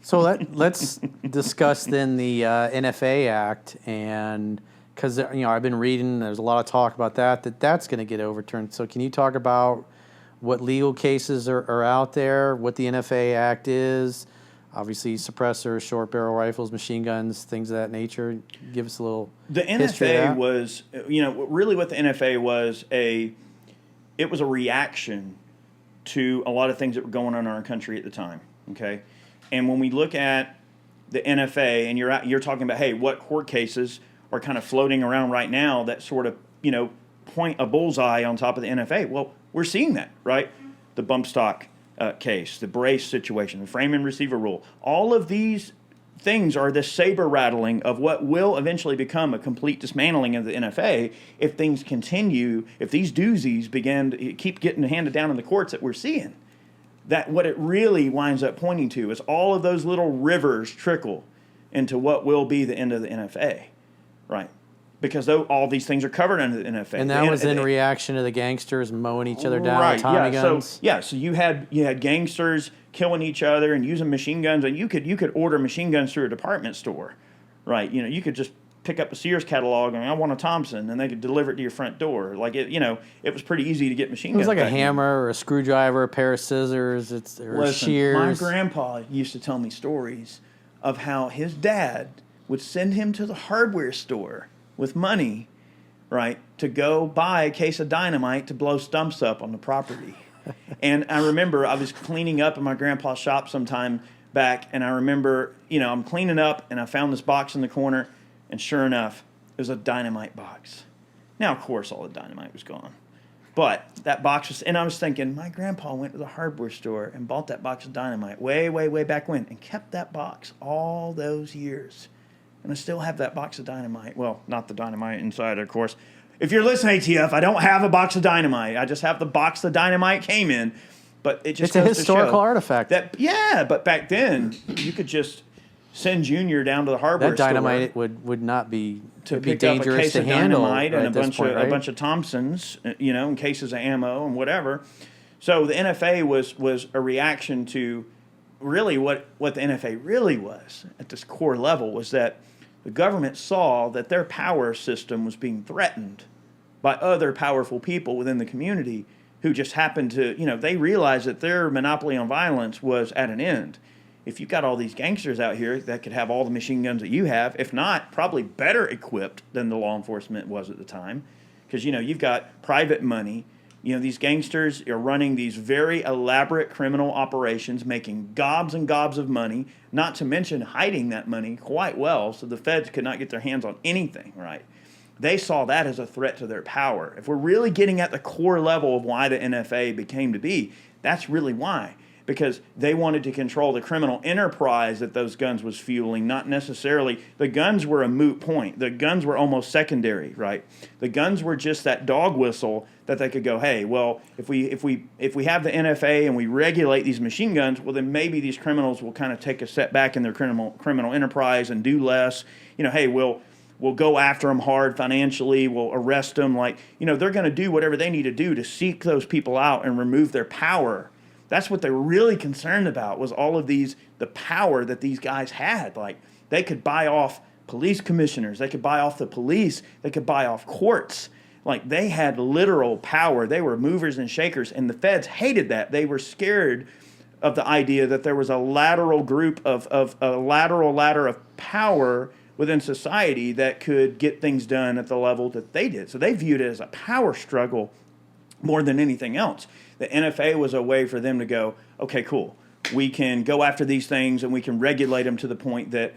So let's discuss then the NFA Act, and because I've been reading, there's a lot of talk about that's going to get overturned. So can you talk about what legal cases are out there, what the NFA Act is? Obviously, suppressors, short barrel rifles, machine guns, things of that nature. Give us a little. The NFA was, really what the NFA was it was a reaction to a lot of things that were going on in our country at the time. Okay. And when we look at the NFA, and you're talking about, hey, what court cases are kind of floating around right now that sort of, point a bullseye on top of the NFA? Well, we're seeing that, right? The bump stock case, the brace situation, the frame and receiver rule. All of these things are the saber rattling of what will eventually become a complete dismantling of the NFA if things continue, if these doozies keep getting handed down in the courts that we're seeing. That what it really winds up pointing to is all of those little rivers trickle into what will be the end of the NFA, right? Because all these things are covered under the NFA. And that was in reaction to the gangsters mowing each other down with Tommy guns? So you had gangsters killing each other and using machine guns, and you could order machine guns through a department store, right? You could just pick up a Sears catalog and I want a Thompson, and they could deliver it to your front door. Like it was pretty easy to get machine guns. It was like a hammer or a screwdriver, a pair of scissors, shears. My grandpa used to tell me stories of how his dad would send him to the hardware store with money, right, to go buy a case of dynamite to blow stumps up on the property. And I remember I was cleaning up in my grandpa's shop sometime back, and I remember, I'm cleaning up, and I found this box in the corner, and sure enough, it was a dynamite box. Now, of course, all the dynamite was gone. But that box was, and I was thinking, my grandpa went to the hardware store and bought that box of dynamite way, way, way back when, and kept that box all those years. And I still have that box of dynamite. Well, not the dynamite inside, of course. If you're listening, ATF, I don't have a box of dynamite. I just have the box the dynamite came in. But it just it's a historical artifact. But back then, you could just send Junior down to the hardware store. That dynamite would not be to be pick up a dangerous case to of handle dynamite and right a bunch of Thompsons, and cases of ammo and whatever. So the NFA was a reaction to really what the NFA really was at this core level, was that the government saw that their power system was being threatened by other powerful people within the community who just happened to, they realized that their monopoly on violence was at an end. If you've got all these gangsters out here that could have all the machine guns that you have, if not, probably better equipped than the law enforcement was at the time, because, you've got private money. These gangsters are running these very elaborate criminal operations, making gobs and gobs of money, not to mention hiding that money quite well so the feds could not get their hands on anything, right? They saw that as a threat to their power. If we're really getting at the core level of why the NFA became to be, that's really why. Because they wanted to control the criminal enterprise that those guns was fueling, not necessarily. The guns were a moot point. The guns were almost secondary, right? The guns were just that dog whistle that they could go, hey, well, if we have the NFA and we regulate these machine guns, well, then maybe these criminals will kind of take a step back in their criminal enterprise and do less. Hey, we'll go after them hard financially. We'll arrest them. They're going to do whatever they need to do to seek those people out and remove their power. That's what they were really concerned about, was all of the power that these guys had. They could buy off police commissioners. They could buy off the police. They could buy off courts. They had literal power. They were movers and shakers, and the feds hated that. They were scared of the idea that there was a lateral group of a lateral ladder of power within society that could get things done at the level that they did. So they viewed it as a power struggle more than anything else. The NFA was a way for them to go, okay, cool. We can go after these things and we can regulate them to the point that,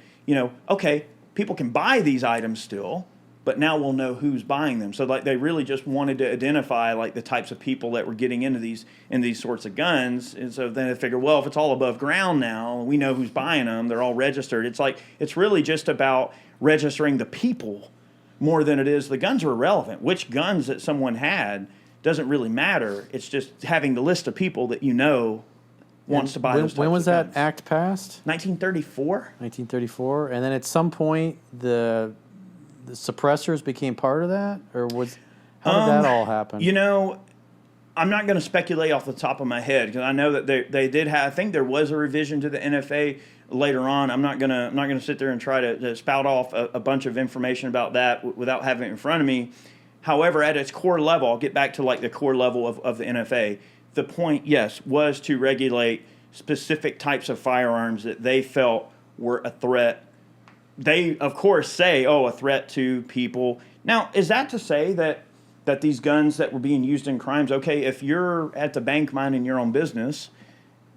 okay, people can buy these items still, but now we'll know who's buying them. So they really just wanted to identify the types of people that were getting into these sorts of guns. And so then they figure, well, if it's all above ground now, we know who's buying them. They're all registered. It's really just about registering the people more than it is. The guns are irrelevant. Which guns that someone had doesn't really matter. It's just having the list of people that wants to buy those types of guns. When was that act passed? 1934. 1934. And then at some point, the suppressors became part of that? Or how did that all happen? I'm not going to speculate off the top of my head because I know that they did have. I think there was a revision to the NFA later on. I'm not gonna sit there and try to spout off a bunch of information about that without having it in front of me. However, at its core level, I'll get back to like the core level of the NFA. The point, yes, was to regulate specific types of firearms that they felt were a threat. They, of course, say, a threat to people. Now, is that to say that these guns that were being used in crimes, okay, if you're at the bank minding your own business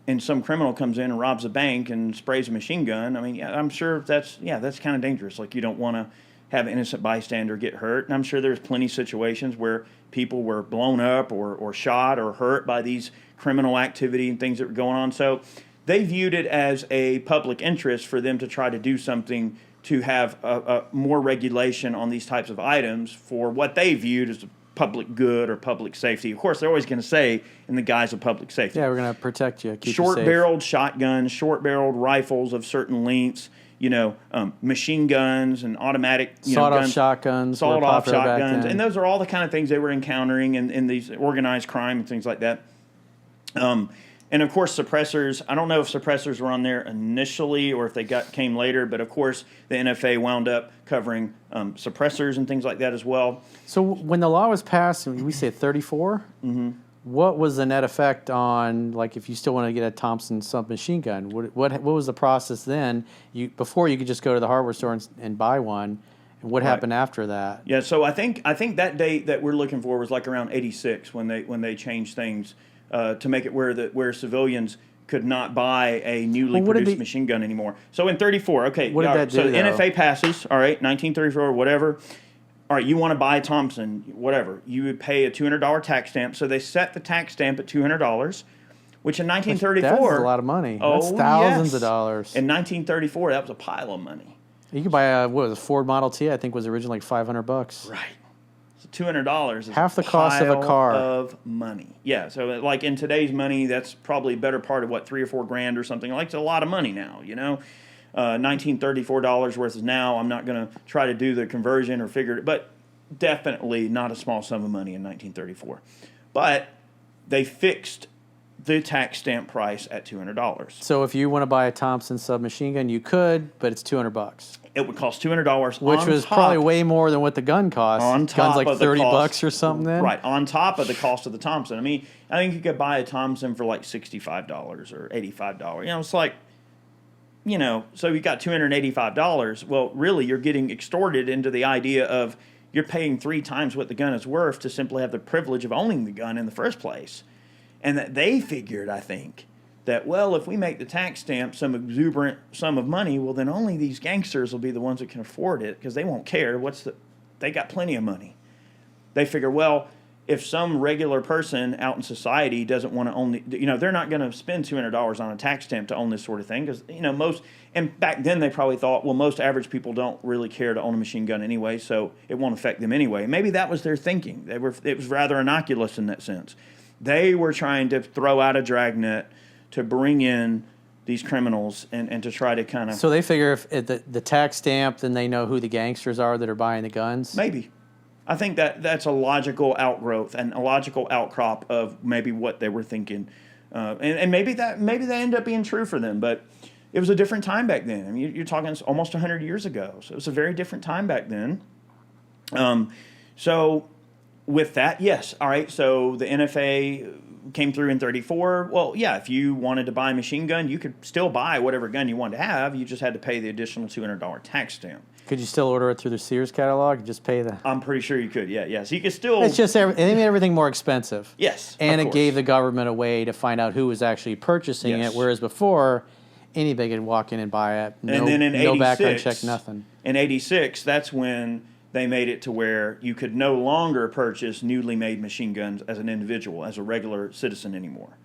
and some criminal comes in and robs a bank and sprays a machine gun, I mean, yeah, I'm sure that's kind of dangerous. Like, you don't want to have an innocent bystander get hurt. And I'm sure there's plenty of situations where people were blown up or shot or hurt by these criminal activity and things that were going on. So they viewed it as a public interest for them to try to do something to have a more regulation on these types of items for what they viewed as a public good or public safety. Of course, they're always going to say in the guise of public safety. Yeah, we're going to protect you, keep you safe. Short-barreled shotguns, short-barreled rifles of certain lengths, machine guns and automatic sawed-off shotguns, and those are all the kind of things they were encountering in these organized crime and things like that. And of course, suppressors. I don't know if suppressors were on there initially or if they came later, but of course, the NFA wound up covering suppressors and things like that as well. So when the law was passed, we say 34. Mm-hmm. What was the net effect on, like, if you still want to get a Thompson submachine gun? What was the process then? Before you could just go to the hardware store and buy one, and what happened after that? Yeah, so I think that date that we're looking for was like around '86 when they changed things to make it where civilians could not buy a newly produced machine gun anymore. So in 34, okay, what did that do, so the NFA passes, all right, 1934, whatever. All right, you want to buy a Thompson, whatever. You would pay a $200 tax stamp. So they set the tax stamp at $200, which in 1934... That's a lot of money. That's thousands of dollars. In 1934, that was a pile of money. You could buy a Ford Model T, I think was originally like $500. Right. So $200 is half the cost of a car. Of money. Yeah, so like in today's money, that's probably a better part of, $3 or $4 grand or something. Like, it's a lot of money now, $1934 worth is now. I'm not going to try to do the conversion or figure it, but definitely not a small sum of money in 1934. But they fixed the tax stamp price at $200. So if you want to buy a Thompson submachine gun, you could, but it's $200. It would cost $200, which was probably way more than what the gun cost. On top Gun's like $30 or something. Then right on top of the cost of the Thompson. I mean, I think you could buy a Thompson for like $65 or $85. It's like. So you got $285. Well, really, you're getting extorted into the idea of you're paying 3 times what the gun is worth to simply have the privilege of owning the gun in the first place. And that they figured, I think, that, well, if we make the tax stamp some exuberant sum of money, well, then only these gangsters will be the ones that can afford it because they won't care. They got plenty of money. They figure, well, if some regular person out in society doesn't want to own they're not going to spend $200 on a tax stamp to own this sort of thing because, and back then they probably thought, well, most average people don't really care to own a machine gun anyway, so it won't affect them anyway. Maybe that was their thinking. It was rather innocuous in that sense. They were trying to throw out a dragnet to bring in these criminals and to try to kind of... So they figure if the tax stamp, then they know who the gangsters are that are buying the guns? Maybe. I think that's a logical outgrowth and a logical outcrop of maybe what they were thinking, and maybe that ended up being true for them. But it was a different time back then. I mean, you're talking almost 100 years ago, so it was a very different time back then. So with that, yes, all right. So the NFA came through in 34. Well, yeah, if you wanted to buy a machine gun, you could still buy whatever gun you wanted to have. You just had to pay the additional $200 tax stamp. Could you still order it through the Sears catalog and just pay the... I'm pretty sure you could, yeah. So you could still... It's just, it made everything more expensive. Yes, and it gave the government a way to find out who was actually purchasing it, whereas before, anybody could walk in and buy it. And then in 86... No background check, nothing. In 86, that's when they made it to where you could no longer purchase newly made machine guns as an individual, as a regular citizen anymore.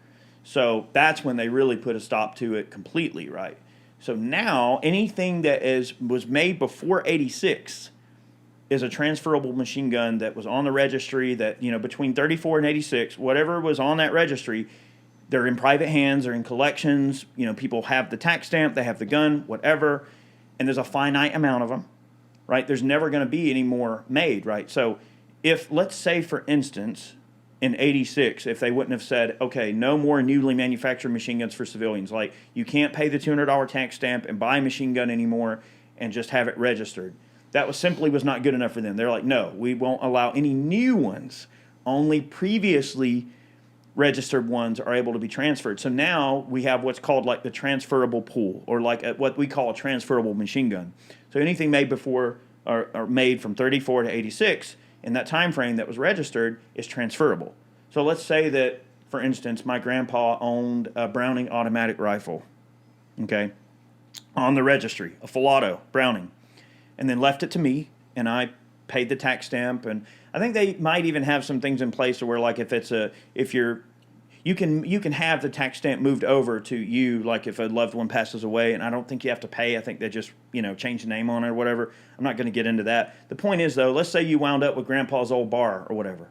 So that's when they really put a stop to it completely, right? So now, anything that was made before 86 is a transferable machine gun that was on the registry that, between 34 and 86, whatever was on that registry, they're in private hands, they're in collections, people have the tax stamp, they have the gun, whatever, and there's a finite amount of them, right? There's never going to be any more made, right? So if, let's say, for instance, in 86 if they wouldn't have said, okay, no more newly manufactured machine guns for civilians. Like, you can't pay the $200 tax stamp and buy a machine gun anymore and just have it registered. That was not good enough for them. They're like, no, we won't allow any new ones. Only previously registered ones are able to be transferred. So now we have what's called like the transferable pool, or like what we call a transferable machine gun. So anything made before or made from 34 to 86 in that time frame that was registered is transferable. So let's say that, for instance, my grandpa owned a Browning automatic rifle, okay, on the registry, a full auto Browning, and then left it to me, and I paid the tax stamp. And I think they might even have some things in place where, like, you can have the tax stamp moved over to you, like if a loved one passes away, and I don't think you have to pay. I think they just, change the name on it or whatever. I'm not going to get into that. The point is, though, let's say you wound up with Grandpa's old bar or whatever.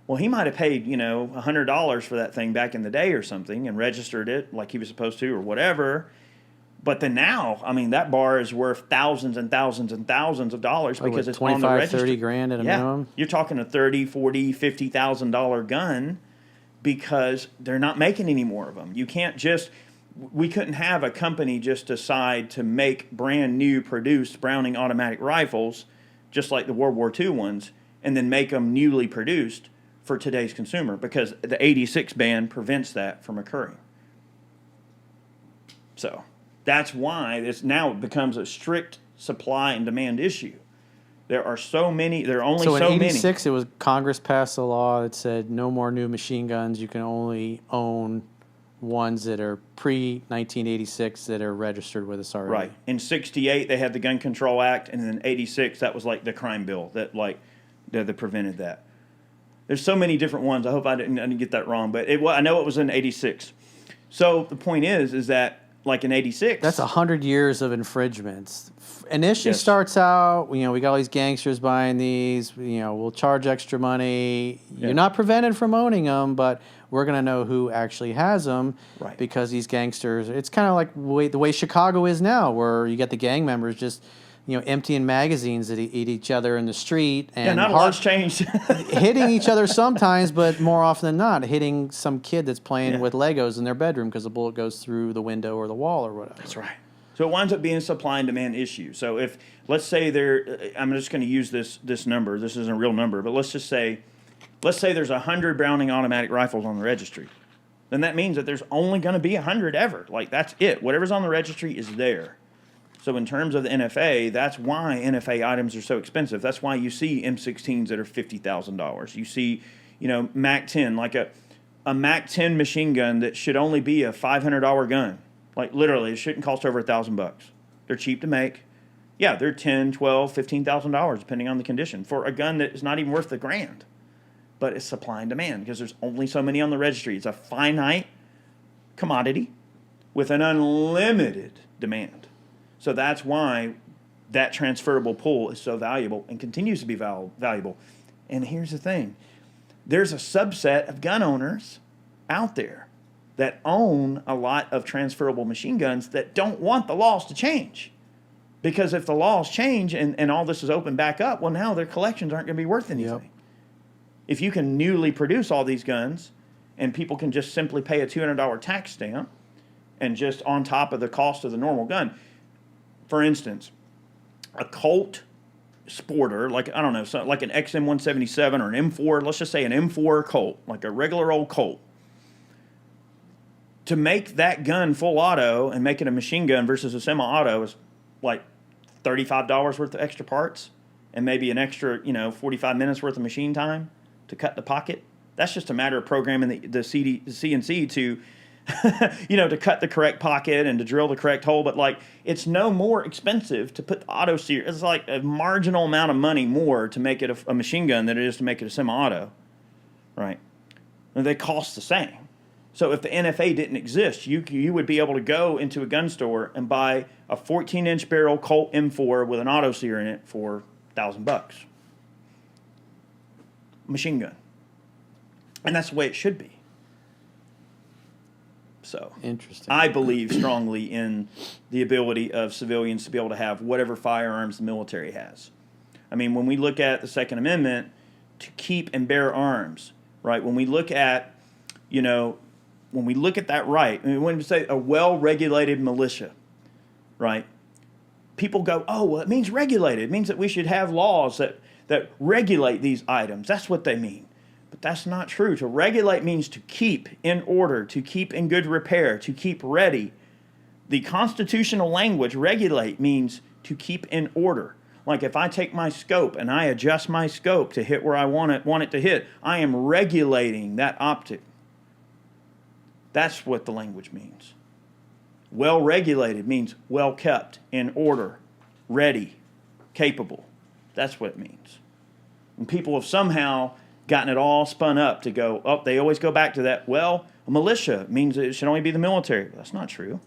Well, he might have paid, $100 for that thing back in the day or something and registered it like he was supposed to or whatever. But then now, I mean, that bar is worth thousands and thousands and thousands of dollars because it's on the register. 30 grand at a minimum? You're talking a $30,000, $40,000, $50,000 gun because they're not making any more of them. You can't just, we couldn't have a company just decide to make brand new produced Browning automatic rifles, just like the World War II ones, and then make them newly produced for today's consumer, because the 86 ban prevents that from occurring. So that's why this now becomes a strict supply and demand issue. There are so many. There are only so many. So in '86, it was Congress passed a law that said no more new machine guns. You can only own ones that are pre-1986 that are registered with us already. Right. In '68, they had the Gun Control Act, and in '86, that was like the crime bill that prevented that. There's so many different ones. I hope I didn't get that wrong, but I know it was in '86. So the point is that, like in '86, that's 100 years of infringements. Initially Yes. starts out, we got all these gangsters buying these. We'll charge extra money. Yeah. You're not prevented from owning them, but we're going to know who actually has them, Right. because these gangsters. It's kind of like the way Chicago is now, where you get the gang members just emptying magazines at each other in the street, and not a lot's changed. hitting each other sometimes, but more often than not, hitting some kid that's playing Yeah. with Legos in their bedroom because the bullet goes through the window or the wall or whatever. That's right. So it winds up being a supply and demand issue. So if, let's say I'm just going to use this number. This isn't a real number, but let's say there's 100 Browning automatic rifles on the registry. Then that means that there's only going to be 100 ever. Like, that's it. Whatever's on the registry is there. So in terms of the NFA, that's why NFA items are so expensive. That's why you see M16s that are $50,000. You see, MAC 10, like a MAC 10 machine gun that should only be a $500 gun. Like, literally, it shouldn't cost over $1,000. They're cheap to make. Yeah, they're $10,000, $12,000, $15,000 depending on the condition for a gun that is not even worth $1,000. But it's supply and demand because there's only so many on the registry. It's a finite commodity with an unlimited demand. So that's why that transferable pool is so valuable and continues to be valuable. And here's the thing. There's a subset of gun owners out there that own a lot of transferable machine guns that don't want the laws to change. Because if the laws change and all this is opened back up, well, now their collections aren't going to be worth anything. Yep. If you can newly produce all these guns and people can just simply pay a $200 tax stamp and just on top of the cost of the normal gun. For instance, a Colt Sporter, like, I don't know, so like an XM177 or an M4, let's just say an M4 Colt, like a regular old Colt. To make that gun full auto and make it a machine gun versus a semi-auto is like $35 worth of extra parts and maybe an extra, 45 minutes worth of machine time to cut the pocket. That's just a matter of programming the CNC to, to cut the correct pocket and to drill the correct hole. But like, it's no more expensive to put the auto series. It's like a marginal amount of money more to make it a machine gun than it is to make it a semi-auto, right? And they cost the same. So if the NFA didn't exist, you would be able to go into a gun store and buy a 14-inch barrel Colt M4 with an auto sear in it for $1,000. Machine gun. And that's the way it should be. So Interesting. I believe strongly in the ability of civilians to be able to have whatever firearms the military has. I mean, when we look at the Second Amendment, to keep and bear arms, right? When we look at, when we look at that right, I mean, when we say a well-regulated militia, right? People go, oh, well, it means regulated. It means that we should have laws that regulate these items. That's what they mean. But that's not true. To regulate means to keep in order, to keep in good repair, to keep ready. The constitutional language, regulate, means to keep in order. Like if I take my scope and I adjust my scope to hit where I want it to hit, I am regulating that optic. That's what the language means. Well regulated means well kept, in order, ready, capable. That's what it means. And people have somehow gotten it all spun up to go, oh, they always go back to that, well, a militia means it should only be the military. That's not true.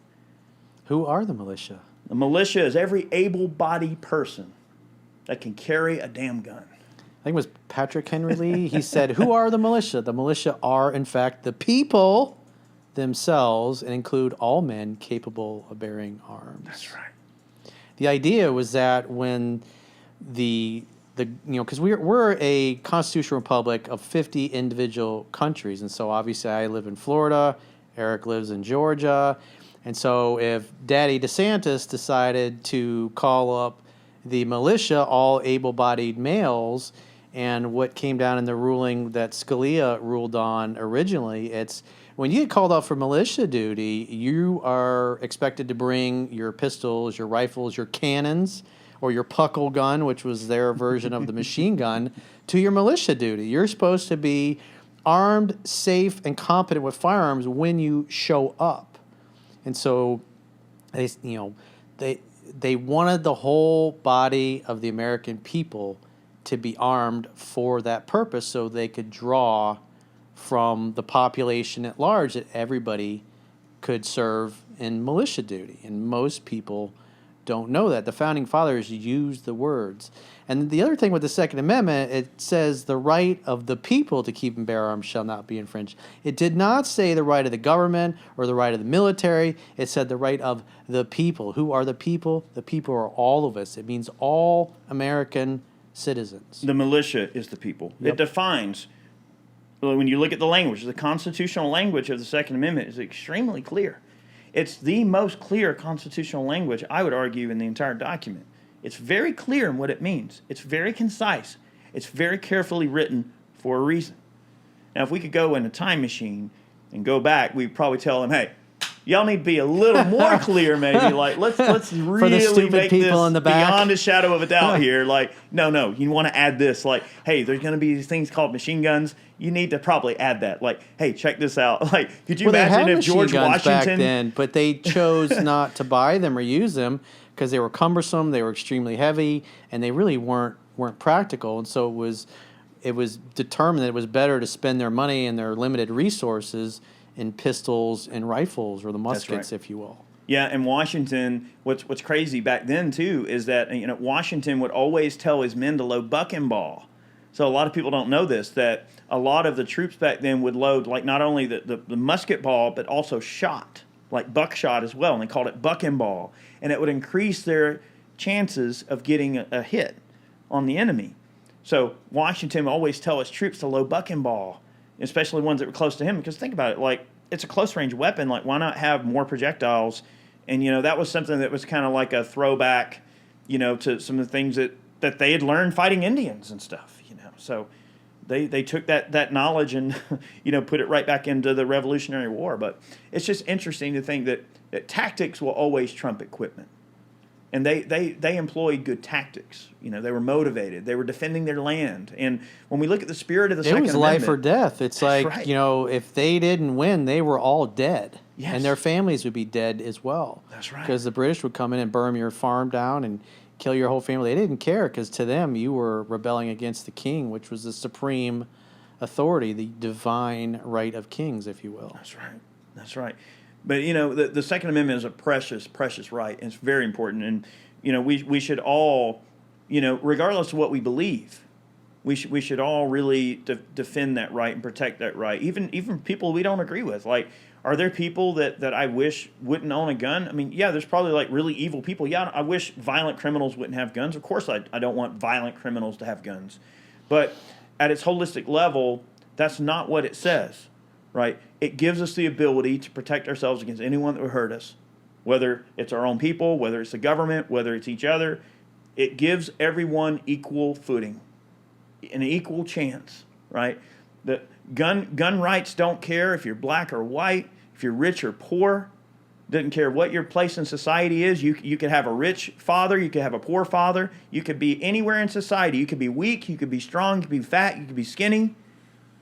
Who are the militia? The militia is every able-bodied person that can carry a damn gun. I think it was Patrick Henry Lee. He said, who are the militia? The militia are, in fact, the people themselves and include all men capable of bearing arms. That's right. The idea was that when because we're a constitutional republic of 50 individual countries, and so obviously I live in Florida, Eric lives in Georgia, and so if Daddy DeSantis decided to call up the militia, all able-bodied males, and what came down in the ruling that Scalia ruled on originally, it's when you get called out for militia duty, you are expected to bring your pistols, your rifles, your cannons, or your puckle gun, which was their version of the machine gun, to your militia duty. You're supposed to be armed, safe, and competent with firearms when you show up. And so, they wanted the whole body of the American people to be armed for that purpose, so they could draw from the population at large that everybody could serve in militia duty. And most people don't know that. The Founding Fathers used the words. And the other thing with the Second Amendment, it says the right of the people to keep and bear arms shall not be infringed. It did not say the right of the government or the right of the military. It said the right of the people. Who are the people? The people are all of us. It means all American citizens. The militia is the people. Yep. It defines, when you look at the language, the constitutional language of the Second Amendment is extremely clear. It's the most clear constitutional language, I would argue, in the entire document. It's very clear in what it means. It's very concise. It's very carefully written for a reason. Now, if we could go in a time machine and go back, we'd probably tell them, hey, y'all need to be a little more clear, maybe. Like, let's really For the stupid make people this in the back. beyond a shadow of a doubt here. Like, no, you want to add this. Like, hey, there's going to be these things called machine guns. You need to probably add that. Like, hey, check this out. Like, could you imagine if George guns back Washington... then, but they chose not to buy them or use them because they were cumbersome, they were extremely heavy, and they really weren't practical. And so it was determined that it was better to spend their money and their limited resources in pistols and rifles, or the muskets, if you will. Yeah, and Washington, what's crazy back then too is that Washington would always tell his men to load buck and ball. So a lot of people don't know this, that a lot of the troops back then would load like not only the musket ball, but also shot, like buckshot as well, and they called it buck and ball. And it would increase their chances of getting a hit on the enemy. So Washington would always tell his troops to load buck and ball, especially ones that were close to him, because think about it, like, it's a close-range weapon. Like, why not have more projectiles? And, that was something that was kind of like a throwback, to some of the things that they had learned fighting Indians and stuff, So they took that knowledge and, put it right back into the Revolutionary War. But it's just interesting to think that tactics will always trump equipment. And they employed good tactics. They were motivated. They were defending their land. And when we look at the spirit of the Second Amendment... It was life or death. It's like, right. If they didn't win, they were all dead. Yes. And their families would be dead as well. That's right. Because the British would come in and burn your farm down and kill your whole family. They didn't care, because to them, you were rebelling against the king, which was the supreme authority, the divine right of kings, if you will. That's right. But, the Second Amendment is a precious, precious right, and it's very important. And, we should all, regardless of what we believe, we should all really defend that right and protect that right, even people we don't agree with. Like, are there people that I wish wouldn't own a gun? I mean, yeah, there's probably, like, really evil people. Yeah, I wish violent criminals wouldn't have guns. Of course I don't want violent criminals to have guns. But at its holistic level, That's not what it says, right? It gives us the ability to protect ourselves against anyone that would hurt us, whether it's our own people, whether it's the government, whether it's each other. It gives everyone equal footing, an equal chance, right? The gun rights don't care if you're black or white, if you're rich or poor. Doesn't care what your place in society is. You could have a rich father. You could have a poor father. You could be anywhere in society. You could be weak. You could be strong. You could be fat. You could be skinny.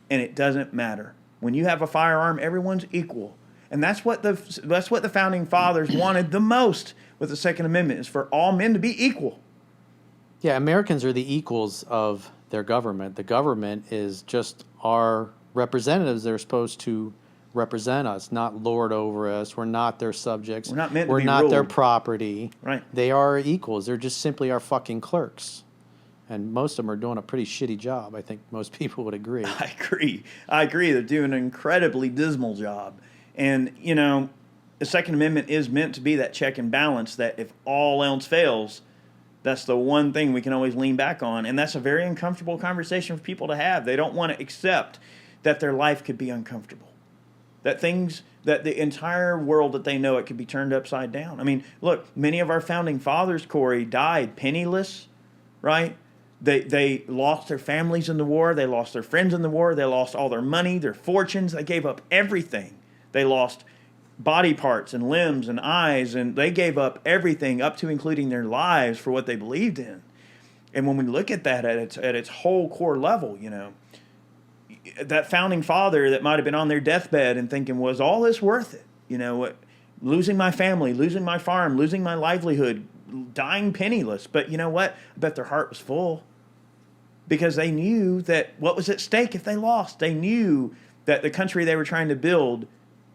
And it doesn't matter. When you have a firearm, everyone's equal. And that's what the founding fathers wanted the most with the Second Amendment, is for all men to be equal. Yeah, Americans are the equals of their government. The government is just our representatives. They're supposed to represent us, not lord over us. We're not their subjects. We're not meant to We're be not their ruled. Property. Right. They are equals. They're just simply our fucking clerks. And most of them are doing a pretty shitty job. I think most people would agree. I agree. They're doing an incredibly dismal job. And, you know, the Second Amendment is meant to be that check and balance, that if all else fails, that's the one thing we can always lean back on. And that's a very uncomfortable conversation for people to have. They don't want to accept that their life could be uncomfortable. That the entire world that they know it could be turned upside down. I mean, look, many of our founding fathers, Corey, died penniless, right? They lost their families in the war. They lost their friends in the war. They lost all their money, their fortunes. They gave up everything. They lost body parts and limbs and eyes, and they gave up everything, up to including their lives, for what they believed in. And when we look at that at its whole core level, you know, that founding father that might have been on their deathbed and thinking, was all this worth it? You know, losing my family, losing my farm, losing my livelihood, dying penniless. But you know what? I bet their heart was full, because they knew that what was at stake if they lost. They knew that the country they were trying to build,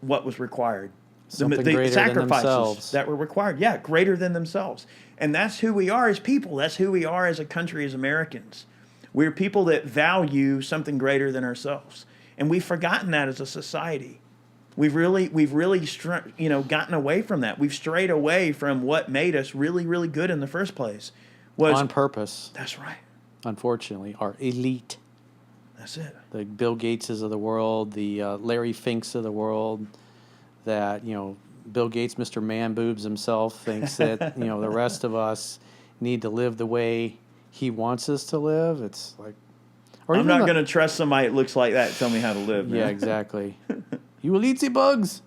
what was required. Something the greater sacrifices than themselves. that were required. Yeah, greater than themselves. And that's who we are as people. That's who we are as a country, as Americans. We're people that value something greater than ourselves. And we've forgotten that as a society. We've really gotten away from that. We've strayed away from what made us really, really good in the first place. On purpose. That's right. Unfortunately, our elite. That's it. The Bill Gateses of the world, the Larry Finks of the world, that, you know, Bill Gates, Mr. Man Boobs himself, thinks that, you know, the rest of us need to live the way he wants us to live. It's like, I'm not going to trust somebody that looks like that to tell me how to live. Man. Yeah, exactly. You will eat the bugs.